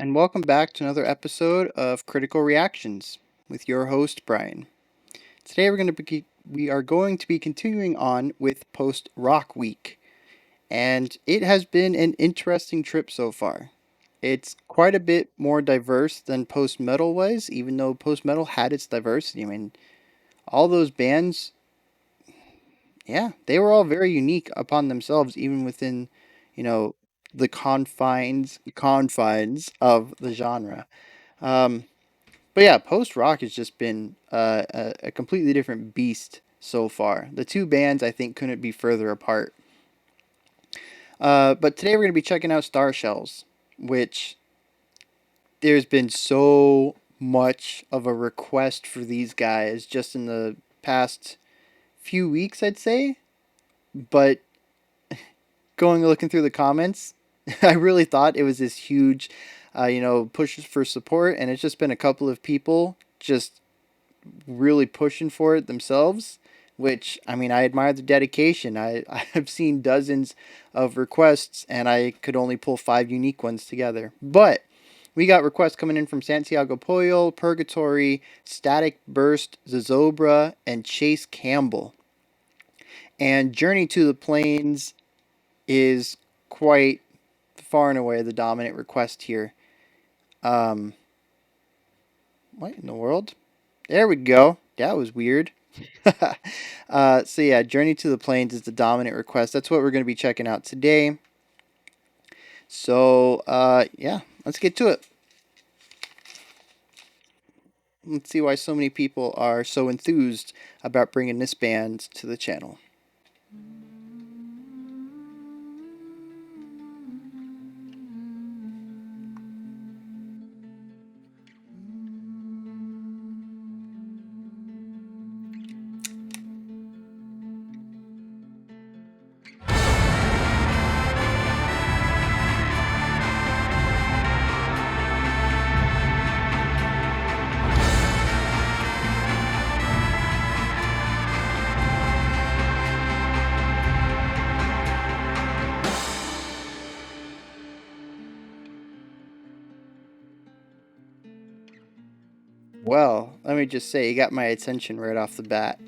and welcome back to another episode of Critical Reactions with your host Bryan. Today we are going to be continuing on with Post Rock Week, and it has been an interesting trip so far. It's quite a bit more diverse than Post Metal was, even though Post Metal had its diversity. I mean, all those bands, yeah, they were all very unique upon themselves, even within, you know, the confines of the genre. Um, But yeah, post rock has just been a completely different beast so far. The two bands I think couldn't be further apart. But today we're going to be checking out Star Shells, which there's been so much of a request for these guys just in the past few weeks, I'd say. But going looking through the comments, I really thought it was this huge, push for support, and it's just been a couple of people just really pushing for it themselves, which I mean, I admire the dedication. I've seen dozens of requests and I could only pull five unique ones together. But we got requests coming in from Santiago Poyo, Purgatory, Static Burst, Zozobra, and Chase Campbell. And Journey to the Plains is quite far and away the dominant request here. Um, what in the world? There we go. That was weird. So yeah, Journey to the Plains is the dominant request. That's what we're going to be checking out today. So yeah, let's get to it. Let's see why so many people are so enthused about bringing this band to the channel. Well, let me just say, you got my attention right off the bat.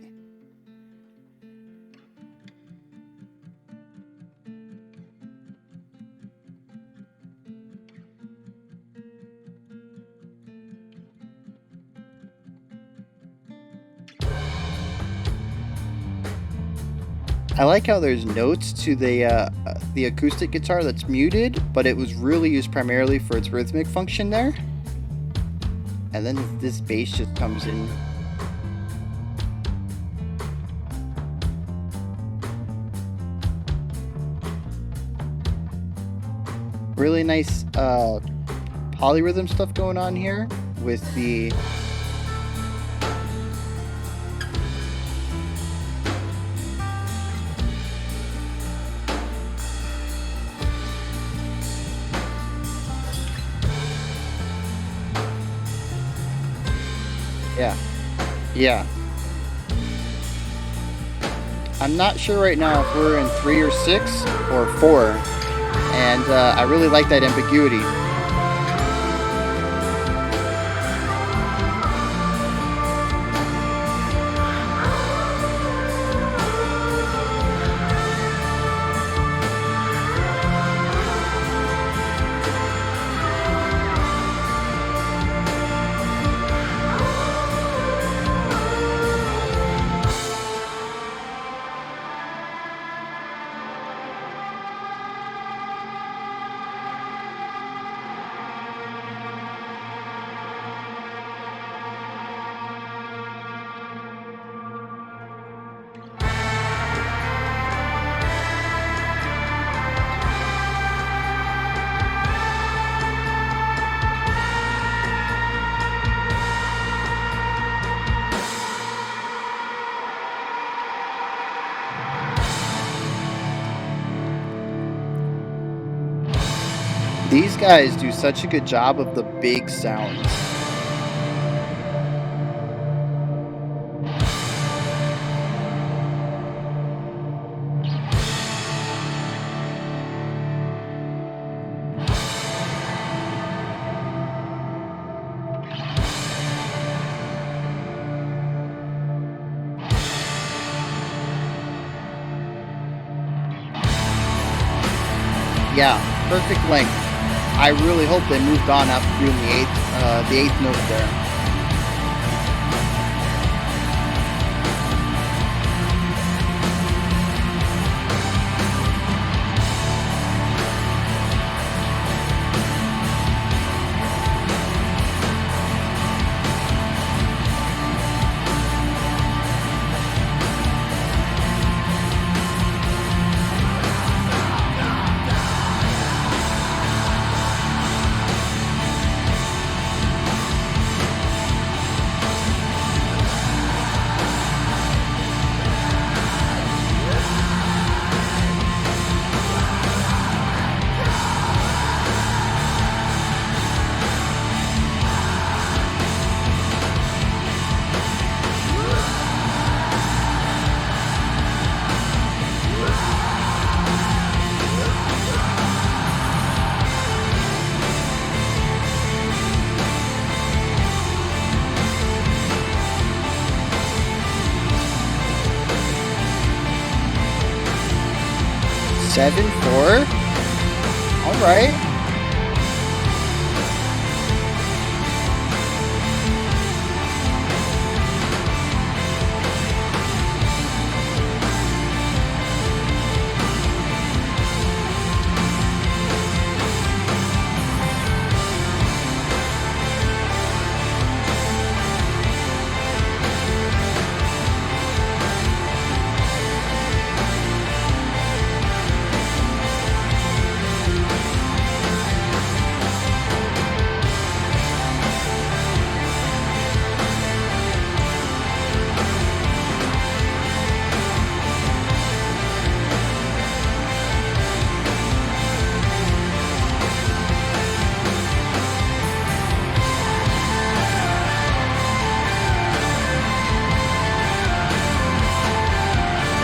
I like how there's notes to the acoustic guitar that's muted, but it was really used primarily for its rhythmic function there. And then this bass just comes in. Really nice polyrhythm stuff going on here with the yeah. Yeah. I'm not sure right now if we're in 3 or 6 or 4, and I really like that ambiguity. These guys do such a good job of the big sounds. Yeah, perfect length. I really hope they moved on after doing the eighth note there. 7-4. All right.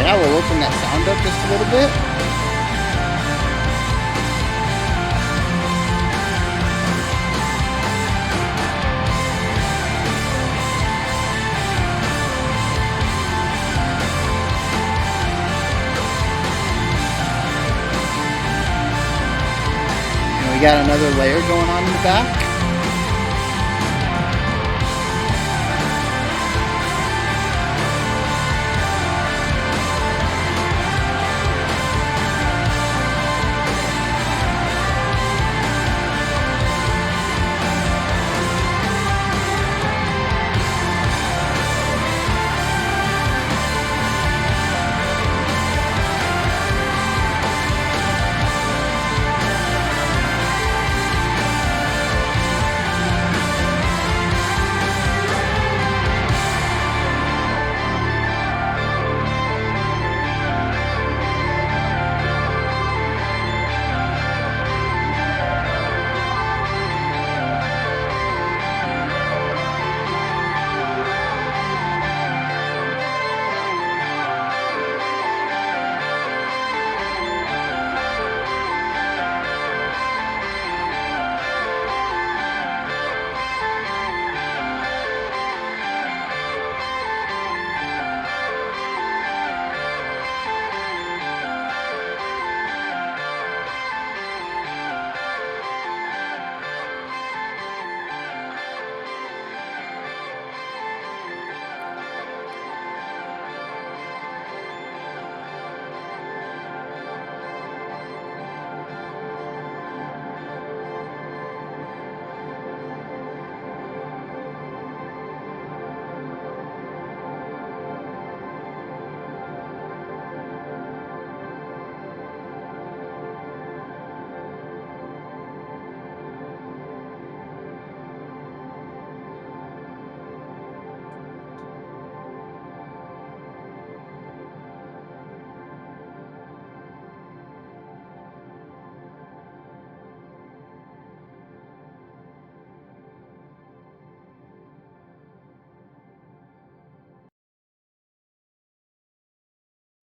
Yeah, we'll open that sound up just a little bit. And we got another layer going on in the back.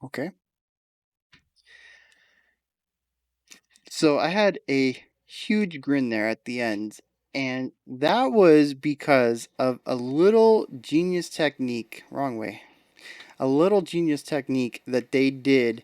Okay. So I had a huge grin there at the end, and that was because of a little genius technique, wrong way, a little genius technique that they did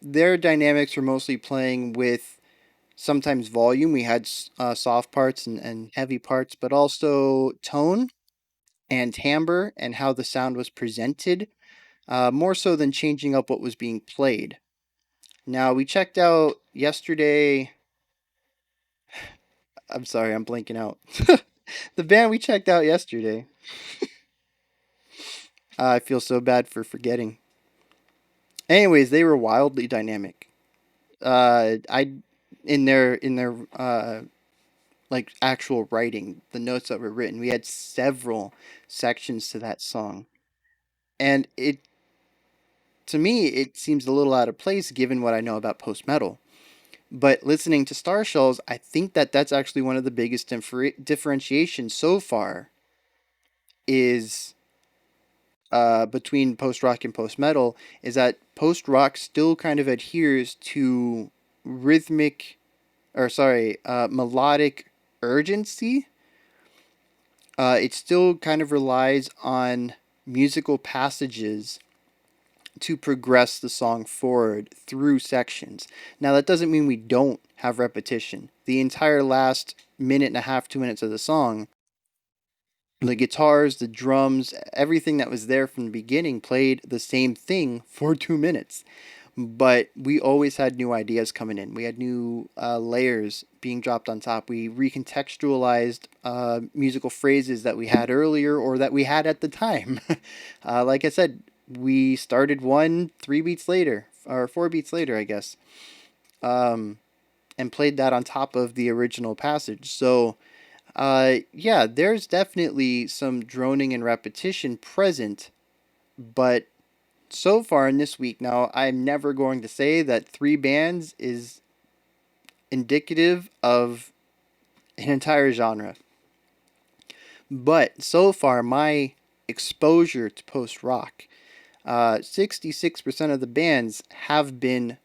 their dynamics were mostly playing with sometimes volume. We had soft parts and heavy parts, but also tone and timbre and how the sound was presented, more so than changing up what was being played. Now, we checked out yesterday. I'm sorry, I'm blanking out. The band we checked out yesterday. I feel so bad for forgetting. Anyways, they were wildly dynamic. I in their like actual writing, the notes that were written, we had several sections to that song, and it to me it seems a little out of place given what I know about post metal. But listening to Star Shells, I think that that's actually one of the biggest differentiations so far is between post rock and post metal is that post rock still kind of adheres to rhythmic or sorry melodic urgency. It still kind of relies on musical passages to progress the song forward through sections. Now, that doesn't mean we don't have repetition. The entire last minute and a half, 2 minutes of the song, the guitars, the drums, everything that was there from the beginning played the same thing for 2 minutes. But we always had new ideas coming in. We had new layers being dropped on top. We recontextualized musical phrases that we had earlier or that we had at the time. Like I said, we started one 3 beats later, or 4 beats later, I guess, um, and played that on top of the original passage. So, yeah, there's definitely some droning and repetition present, but so far in this week, now I'm never going to say that three bands is indicative of an entire genre. But so far, my exposure to post rock, 66% of the bands have been,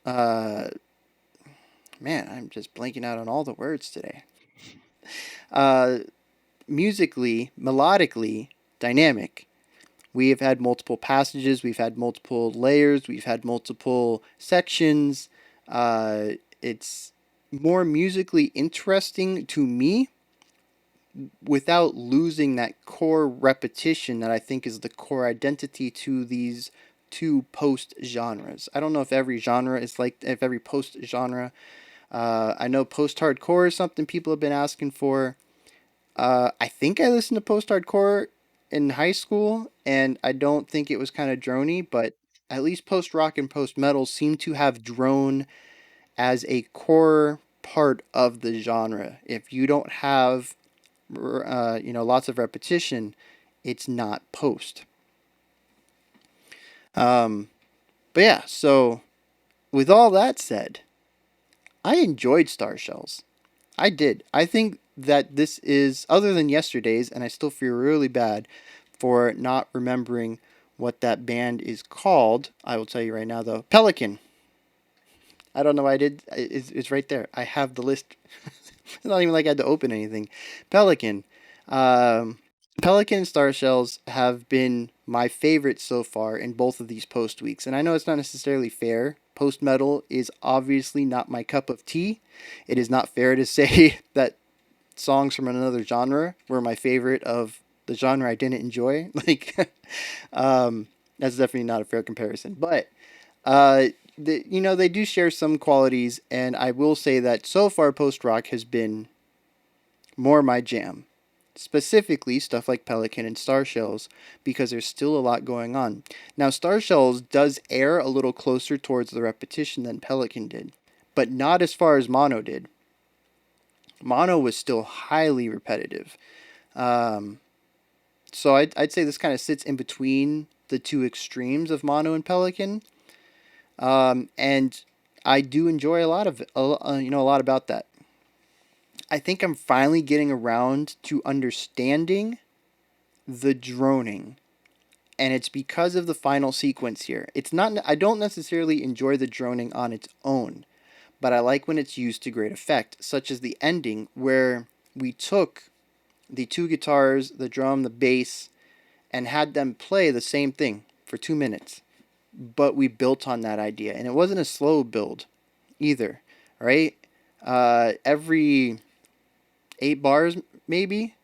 uh, man, I'm just blanking out on all the words today. Uh, musically, melodically, dynamic. We have had multiple passages, we've had multiple layers, we've had multiple sections. It's more musically interesting to me without losing that core repetition that I think is the core identity to these two post genres. I don't know if every genre is like, if every post genre. I know post hardcore is something people have been asking for. I think I listened to post hardcore in high school, and I don't think it was kind of drony, but at least post rock and post metal seem to have drone as a core part of the genre. If you don't have, lots of repetition, it's not post. Um, but yeah, so with all that said, I enjoyed Star Shells. I did. I think that this is, other than yesterday's, and I still feel really bad for not remembering what that band is called. I will tell you right now, though. Pelican. I don't know why I did. It's right there. I have the list. It's not even like I had to open anything. Pelican. Um, Pelican and Star Shells have been my favorites so far in both of these post weeks. And I know it's not necessarily fair. Post metal is obviously not my cup of tea. It is not fair to say that songs from another genre were my favorite of the genre I didn't enjoy. Like, that's definitely not a fair comparison. But they do share some qualities, and I will say that so far post rock has been more my jam. Specifically, stuff like Pelican and Star Shells, because there's still a lot going on. Now, Star Shells does err a little closer towards the repetition than Pelican did, but not as far as Mono did. Mono was still highly repetitive. Um, so I'd say this kind of sits in between the two extremes of Mono and Pelican. And I do enjoy a lot of it, a lot about that. I think I'm finally getting around to understanding the droning, and it's because of the final sequence here. It's not. I don't necessarily enjoy the droning on its own, but I like when it's used to great effect, such as the ending where we took the two guitars, the drum, the bass, and had them play the same thing for 2 minutes. but we built on that idea, and it wasn't a slow build either, right? Every 8 bars, maybe.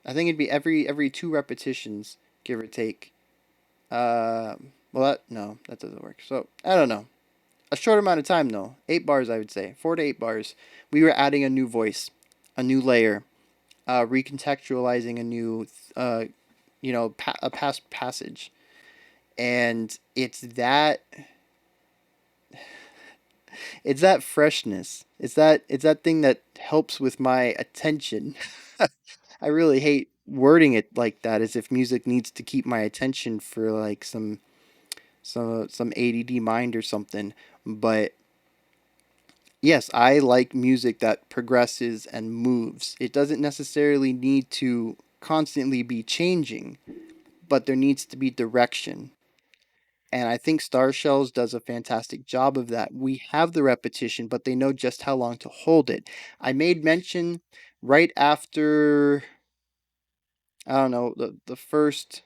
I think it'd be every two repetitions, give or take. Uh, well, no, that doesn't work. So I don't know. A short amount of time though. 8 bars, I would say, 4 to 8 bars. We were adding a new voice, a new layer, recontextualizing a new, uh, a past passage, and it's that freshness. It's that thing that helps with my attention. I really hate wording it like that, as if music needs to keep my attention for like some ADD mind or something. But yes, I like music that progresses and moves. It doesn't necessarily need to constantly be changing, but there needs to be direction. And I think Star Shells does a fantastic job of that. We have the repetition, but they know just how long to hold it. I made mention right after, I don't know, the first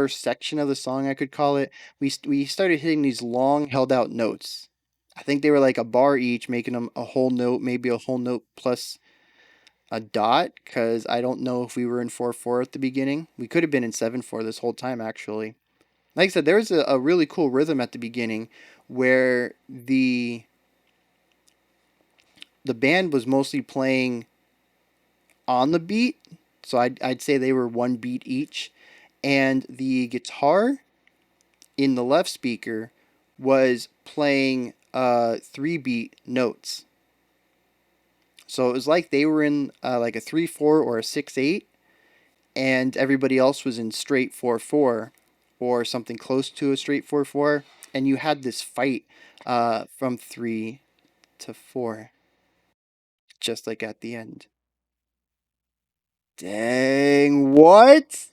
section of the song, I could call it. We started hitting these long held out notes. I think they were like a bar each, making them a whole note, maybe a whole note plus a dot, because I don't know if we were in 4/4 at the beginning. We could have been in 7/4 this whole time, actually. Like I said, there was a really cool rhythm at the beginning where the band was mostly playing on the beat. So I'd say they were one beat each. And the guitar in the left speaker was playing 3 beat notes. So it was like they were in like a 3/4 or a 6/8, and everybody else was in straight 4/4 or something close to a straight 4/4, and you had this fight from 3 to 4, just like at the end. Dang, what?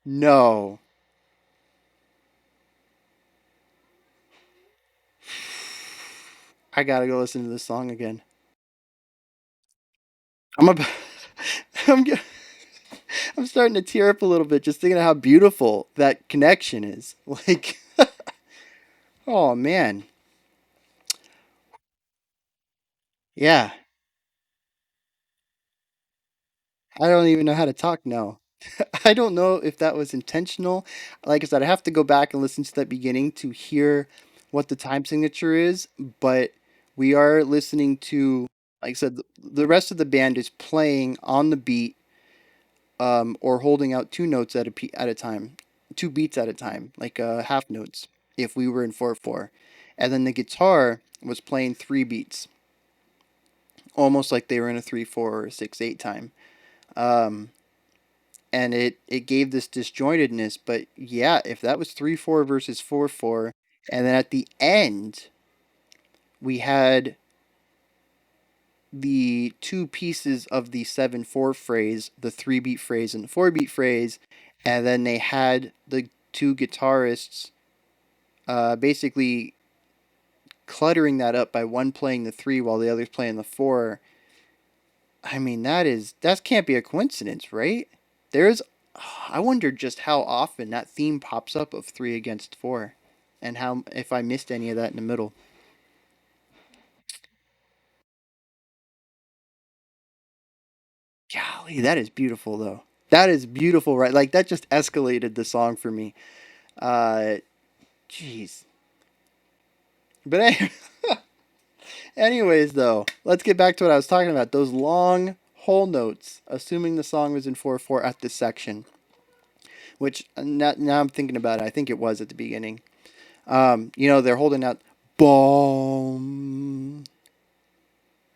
No. I gotta go listen to this song again. I'm about, I'm, g- I'm starting to tear up a little bit just thinking of how beautiful that connection is. Like, oh man, yeah. I don't even know how to talk now. I don't know if that was intentional. Like I said, I have to go back and listen to that beginning to hear what the time signature is, but we are listening to, like I said, the rest of the band is playing on the beat, or holding out 2 notes at a time, 2 beats at a time, like half notes if we were in 4/4. And then the guitar was playing 3 beats, almost like they were in a 3/4 or a 6/8 time. Um, and it gave this disjointedness. But yeah, if that was 3/4 versus 4/4, and then at the end we had the 2 pieces of the 7/4 phrase, the 3 beat phrase and the 4 beat phrase, and then they had the two guitarists basically cluttering that up by one playing the 3 while the other's playing the 4. I mean, that can't be a coincidence, right? There's I wonder just how often that theme pops up of 3 against 4, and how if I missed any of that in the middle. Golly, that is beautiful though. That is beautiful, right? Like that just escalated the song for me. Uh, jeez. But anyways, though, let's get back to what I was talking about. Those long whole notes, assuming the song was in 4/4 at this section, which now I'm thinking about it. I think it was at the beginning. They're holding out boom,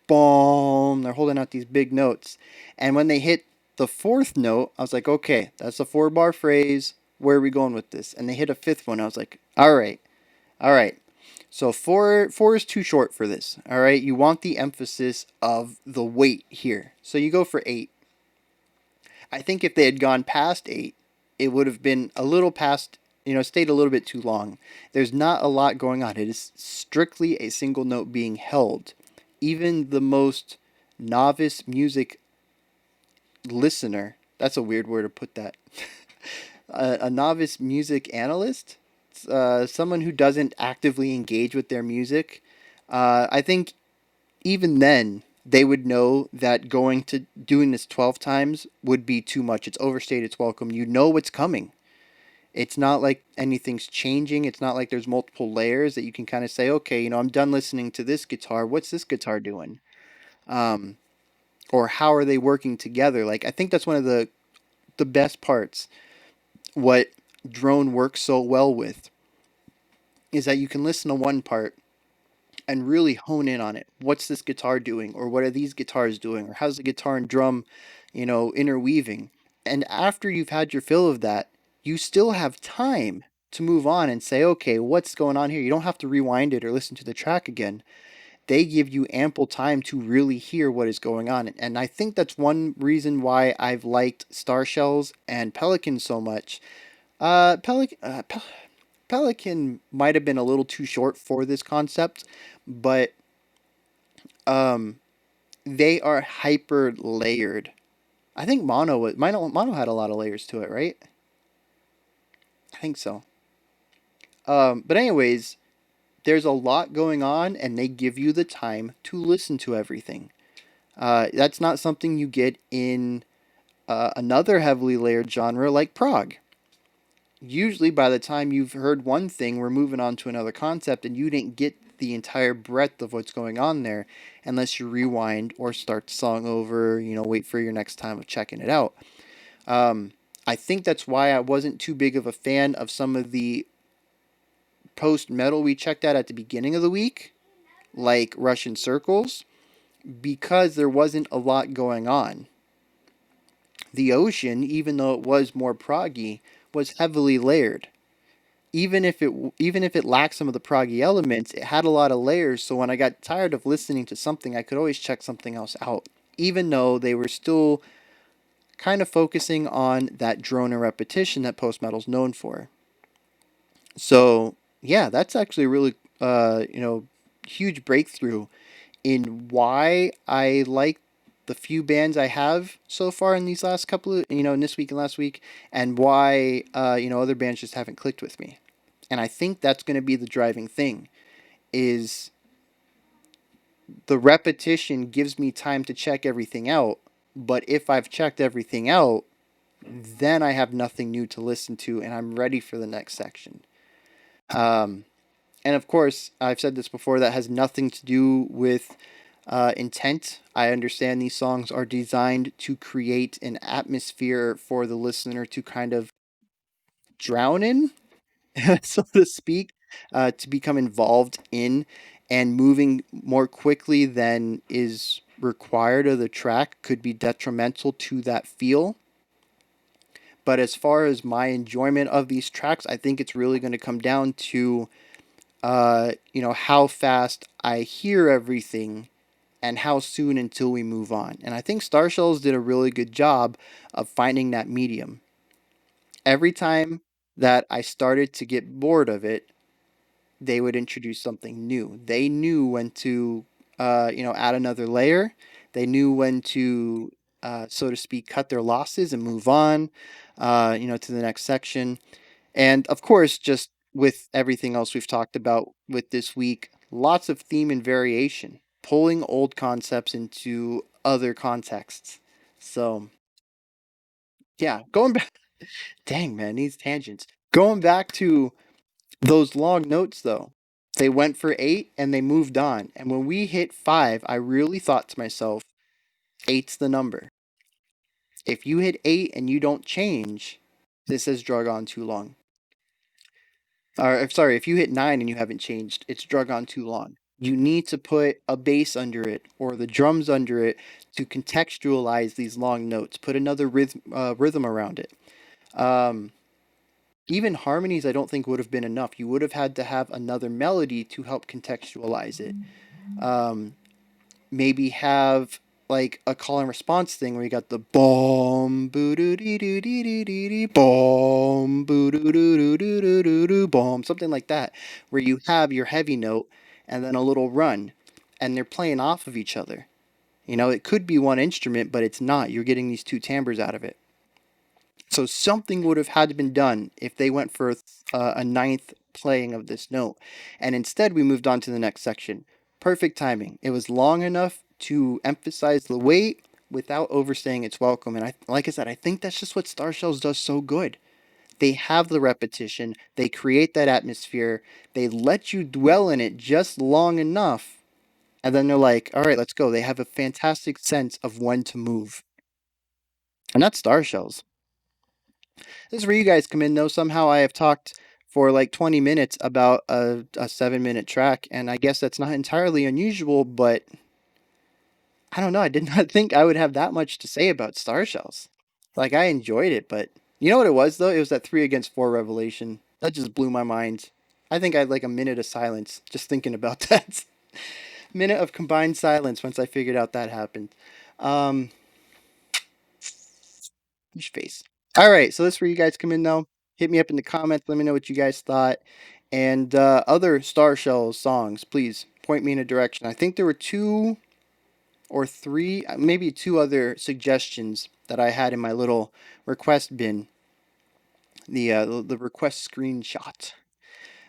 boom. They're holding out these big notes. And when they hit the fourth note, I was like, okay, that's a 4 bar phrase. Where are we going with this? And they hit a fifth one. I was like, all right, all right. So four is too short for this. All right, you want the emphasis of the weight here. So you go for 8. I think if they had gone past 8, it would have been a little past, stayed a little bit too long. There's not a lot going on. It is strictly a single note being held. Even the most novice music listener, that's a weird word to put that. a novice music analyst, someone who doesn't actively engage with their music, I think even then they would know that going to doing this 12 times would be too much. It's overstayed its welcome. You know what's coming. It's not like anything's changing. It's not like there's multiple layers that you can kind of say, okay, I'm done listening to this guitar. What's this guitar doing? Um, or how are they working together? Like I think that's one of the best parts. What drone works so well with is that you can listen to one part and really hone in on it. What's this guitar doing? Or what are these guitars doing? Or how's the guitar and drum, interweaving? And after you've had your fill of that, you still have time to move on and say, okay, what's going on here? You don't have to rewind it or listen to the track again. They give you ample time to really hear what is going on. And I think that's one reason why I've liked Star Shells and Pelican so much. Pelican might have been a little too short for this concept, but um, they are hyper layered. I think Mono had a lot of layers to it, right? I think so. But anyways, there's a lot going on, and they give you the time to listen to everything. That's not something you get in another heavily layered genre like prog. Usually, by the time you've heard one thing, we're moving on to another concept, and you didn't get the entire breadth of what's going on there unless you rewind or start the song over, wait for your next time of checking it out. Um, I think that's why I wasn't too big of a fan of some of the post metal we checked out at the beginning of the week, like Russian Circles, because there wasn't a lot going on. The Ocean, even though it was more proggy, was heavily layered. Even if it lacked some of the proggy elements, it had a lot of layers. So when I got tired of listening to something, I could always check something else out, even though they were still kind of focusing on that drone and repetition that post metal's known for. So yeah, that's actually a really huge breakthrough in why I like the few bands I have so far in these last couple of in this week and last week, and why other bands just haven't clicked with me. And I think that's going to be the driving thing is the repetition gives me time to check everything out, but if I've checked everything out, then I have nothing new to listen to and I'm ready for the next section. Um, and of course, I've said this before, that has nothing to do with intent. I understand these songs are designed to create an atmosphere for the listener to kind of drown in, so to speak, to become involved in and moving more quickly than is required of the track could be detrimental to that feel. But as far as my enjoyment of these tracks, I think it's really going to come down to, how fast I hear everything and how soon until we move on. And I think Star Shells did a really good job of finding that medium. Every time that I started to get bored of it, they would introduce something new. They knew when to, add another layer. They knew when to, so to speak, cut their losses and move on, to the next section. And of course, just with everything else we've talked about with this week, lots of theme and variation, pulling old concepts into other contexts. So, yeah, going back, dang man, these tangents. Going back to those long notes, though, they went for 8 and they moved on. And when we hit 5, I really thought to myself, eight's the number. If you hit 8 and you don't change, this has drug on too long. Or sorry, if you hit 9 and you haven't changed, it's drug on too long. You need to put a bass under it or the drums under it to contextualize these long notes. Put another rhythm around it. Um, Even harmonies, I don't think would have been enough. You would have had to have another melody to help contextualize it. Um, Maybe have like a call and response thing where you got the boom boo doo dee doo dee dee dee dee boom boo doo doo doo doo doo doo doo boom, something like that, where you have your heavy note and then a little run, and they're playing off of each other. It could be one instrument, but it's not. You're getting these two timbres out of it. So something would have had to been done if they went for a ninth playing of this note, and instead we moved on to the next section. Perfect timing. It was long enough to emphasize the weight without overstaying its welcome. And like I said, I think that's just what Star Shells does so good. They have the repetition. They create that atmosphere. They let you dwell in it just long enough, and then they're like, "All right, let's go." They have a fantastic sense of when to move, and that's Star Shells. This is where you guys come in, though. Somehow I have talked for like 20 minutes about a 7 minute track, and I guess that's not entirely unusual, but I don't know. I did not think I would have that much to say about Star Shells. Like, I enjoyed it, but you know what it was, though? It was that 3 against 4 revelation. That just blew my mind. I think I had like a minute of silence just thinking about that. Minute of combined silence once I figured out that happened. Um, Your face. All right, so that's where you guys come in now. Hit me up in the comments. Let me know what you guys thought. And other Star Shells songs, please point me in a direction. I think there were 2 or 3, maybe 2 other suggestions that I had in my little request bin. The request screenshot.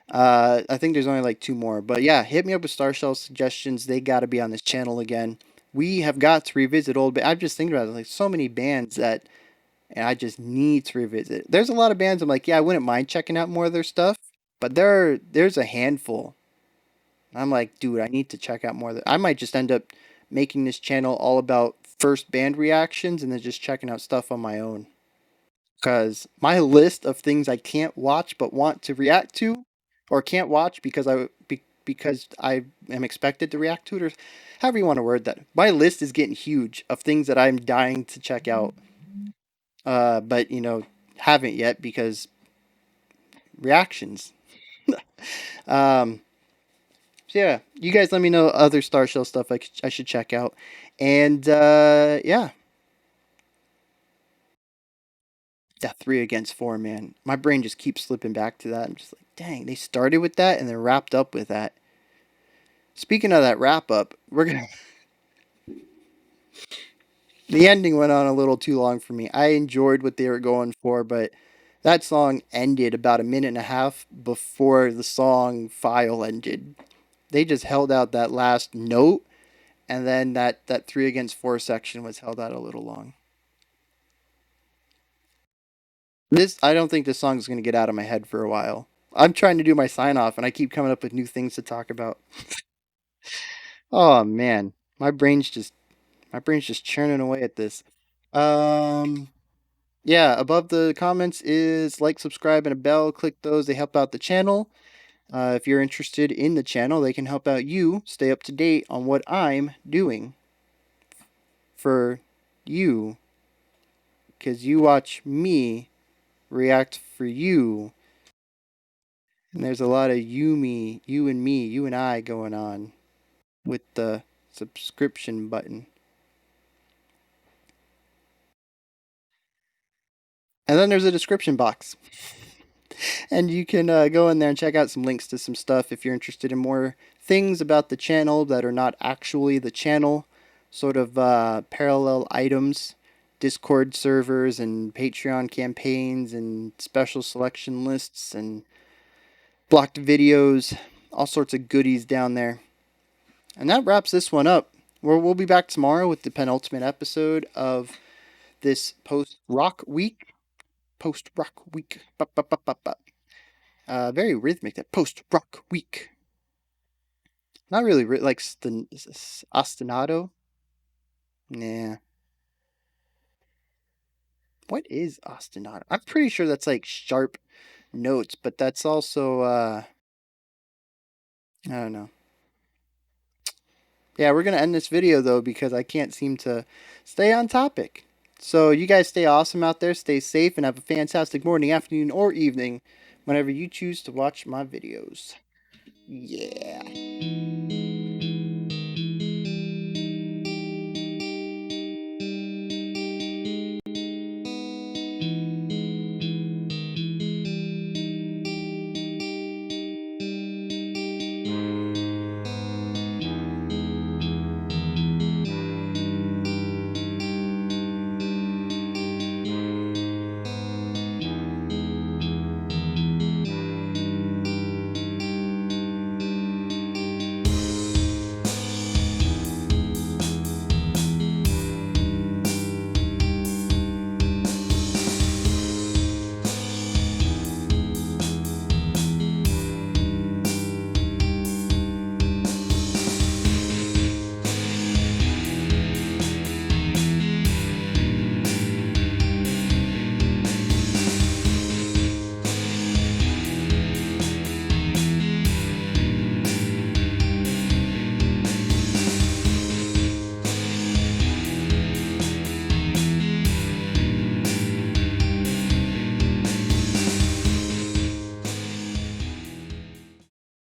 I think there's only like 2 more, but yeah, hit me up with Star Shell suggestions. They got to be on this channel again. We have got to revisit old. But I'm just thinking about it, like so many bands that and I just need to revisit. There's a lot of bands I'm like, yeah, I wouldn't mind checking out more of their stuff, but there's a handful. I'm like, dude, I need to check out more of I might just end up making this channel all about first band reactions and then just checking out stuff on my own. Because my list of things I can't watch but want to react to, or can't watch because I am expected to react to it, or however you want to word that. My list is getting huge of things that I'm dying to check out. But haven't yet because reactions. um, so yeah, you guys let me know other Star Shell stuff I should check out, and yeah, that 3 against 4, man. My brain just keeps slipping back to that. I'm just like, dang, they started with that and then wrapped up with that. Speaking of that wrap up, we're gonna. The ending went on a little too long for me. I enjoyed what they were going for, but that song ended about a minute and a half before the song file ended. They just held out that last note, and then that 3 against 4 section was held out a little long. This I don't think this song is gonna get out of my head for a while. I'm trying to do my sign off, and I keep coming up with new things to talk about. Oh man, my brain's just churning away at this. Um, yeah, above the comments is like, subscribe, and a bell. Click those; they help out the channel. If you're interested in the channel, they can help out you stay up to date on what I'm doing for you, because you watch me react for you, and there's a lot of you and me, you and I going on with the subscription button. And then there's a description box. And you can go in there and check out some links to some stuff if you're interested in more things about the channel that are not actually the channel, sort of parallel items, Discord servers, and Patreon campaigns, and special selection lists, and blocked videos, all sorts of goodies down there. And that wraps this one up. We'll be back tomorrow with the penultimate episode of this post rock week. Post rock week. Ba, ba, ba, ba, ba. Very rhythmic. That post rock week. Not really like ostinato. Nah. What is ostinato? I'm pretty sure that's like sharp notes, but that's also I don't know. Yeah, we're gonna end this video though because I can't seem to stay on topic. So you guys stay awesome out there, stay safe, and have a fantastic morning, afternoon, or evening whenever you choose to watch my videos. Yeah.